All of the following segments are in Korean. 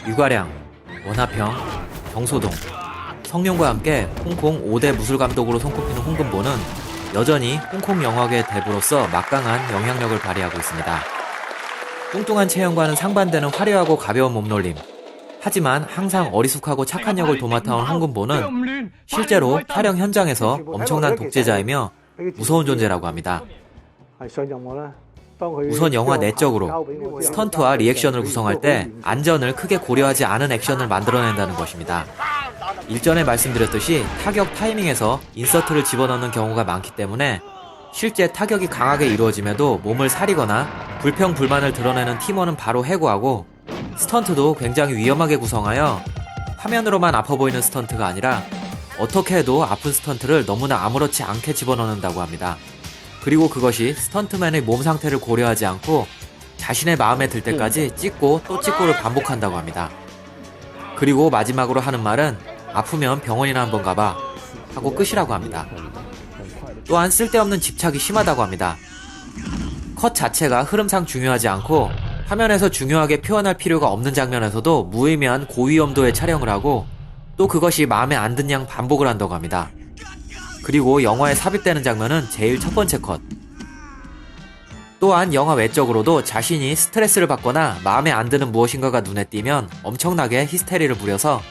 유가량, 원하평, 정소동, 성룡과 함께 홍콩 5대 무술감독으로 손꼽히는 홍금보는 여전히 홍콩 영화계의 대부로서 막강한 영향력을 발휘하고 있습니다. 뚱뚱한 체형과는 상반되는 화려하고 가벼운 몸놀림, 하지만 항상 어리숙하고 착한 역을 도맡아온 홍금보는 실제로 촬영 현장에서 엄청난 독재자이며 무서운 존재라고 합니다. 우선 영화 내적으로 스턴트와 리액션을 구성할 때 안전을 크게 고려하지 않은 액션을 만들어낸다는 것입니다. 일전에 말씀드렸듯이 타격 타이밍에서 인서트를 집어넣는 경우가 많기 때문에 실제 타격이 강하게 이루어짐에도 몸을 사리거나 불평불만을 드러내는 팀원은 바로 해고하고, 스턴트도 굉장히 위험하게 구성하여 화면으로만 아파 보이는 스턴트가 아니라 어떻게 해도 아픈 스턴트를 너무나 아무렇지 않게 집어넣는다고 합니다. 그리고 그것이 스턴트맨의 몸 상태를 고려하지 않고 자신의 마음에 들 때까지 찍고 또 찍고를 반복한다고 합니다. 그리고 마지막으로 하는 말은 아프면 병원이나 한번 가봐 하고 끝이라고 합니다. 또한 쓸데없는 집착이 심하다고 합니다. 컷 자체가 흐름상 중요하지 않고 화면에서 중요하게 표현할 필요가 없는 장면에서도 무의미한 고위험도의 촬영을 하고, 또 그것이 마음에 안 든 양 반복을 한다고 합니다. 그리고 영화에 삽입되는 장면은 제일 첫 번째 컷. 또한 영화 외적으로도 자신이 스트레스를 받거나 마음에 안 드는 무엇인가가 눈에 띄면 엄청나게 히스테리를 부려서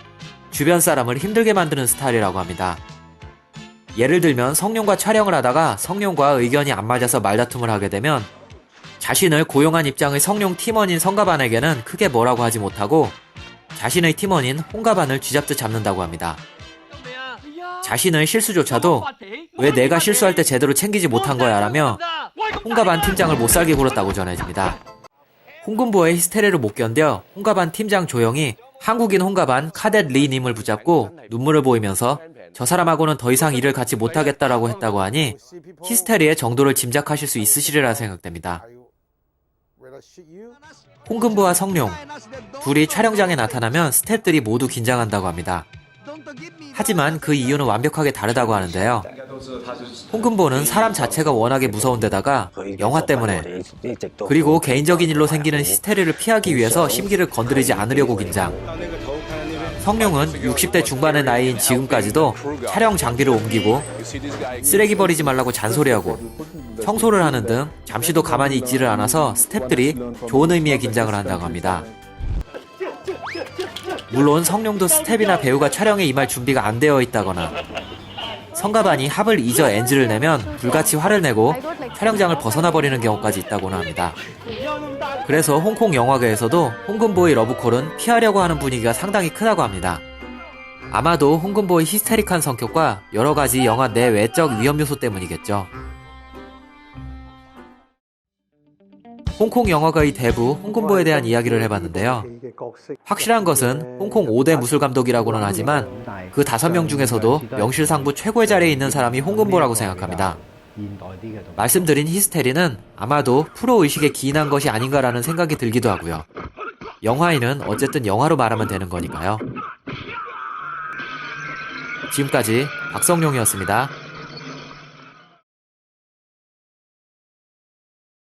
주변 사람을 힘들게 만드는 스타일이라고 합니다. 예를 들면 성룡과 촬영을 하다가 성룡과 의견이 안 맞아서 말다툼을 하게 되면 자신을 고용한 입장의 성룡 팀원인 성가반에게는 크게 뭐라고 하지 못하고 자신의 팀원인 홍가반을 쥐잡듯 잡는다고 합니다. 자신의 실수조차도 왜 내가 실수할 때 제대로 챙기지 못한 거야 라며 홍가반 팀장을 못살게 굴었다고 전해집니다. 홍금보의 히스테리를 못 견뎌 홍가반 팀장 조영이 한국인 홍가반 카뎃 리님을 붙잡고 눈물을 보이면서 저 사람하고는 더 이상 일을 같이 못하겠다라고 했다고 하니 히스테리의 정도를 짐작하실 수 있으시리라 생각됩니다. 홍금보와 성룡, 둘이 촬영장에 나타나면 스태프들이 모두 긴장한다고 합니다. 하지만 그 이유는 완벽하게 다르다고 하는데요. 홍금보는 사람 자체가 워낙에 무서운 데다가 영화 때문에, 그리고 개인적인 일로 생기는 히스테리를 피하기 위해서 심기를 건드리지 않으려고 긴장. 성룡은 60대 중반의 나이인 지금까지도 촬영 장비를 옮기고 쓰레기 버리지 말라고 잔소리하고 청소를 하는 등 잠시도 가만히 있지를 않아서 스태프들이 좋은 의미의 긴장을 한다고 합니다. 물론 성룡도 스텝이나 배우가 촬영에 임할 준비가 안 되어 있다거나 성가반이 합을 잊어 NG를 내면 불같이 화를 내고 촬영장을 벗어나버리는 경우까지 있다고는 합니다. 그래서 홍콩 영화계에서도 홍금보의 러브콜은 피하려고 하는 분위기가 상당히 크다고 합니다. 아마도 홍금보의 히스테릭한 성격과 여러가지 영화 내 외적 위험 요소 때문이겠죠. 홍콩 영화가의 대부 홍금보에 대한 이야기를 해봤는데요. 확실한 것은 홍콩 5대 무술감독이라고는 하지만 그 5명 중에서도 명실상부 최고의 자리에 있는 사람이 홍금보라고 생각합니다. 말씀드린 히스테리는 아마도 프로의식에 기인한 것이 아닌가라는 생각이 들기도 하고요. 영화인은 어쨌든 영화로 말하면 되는 거니까요. 지금까지 박성룡이었습니다.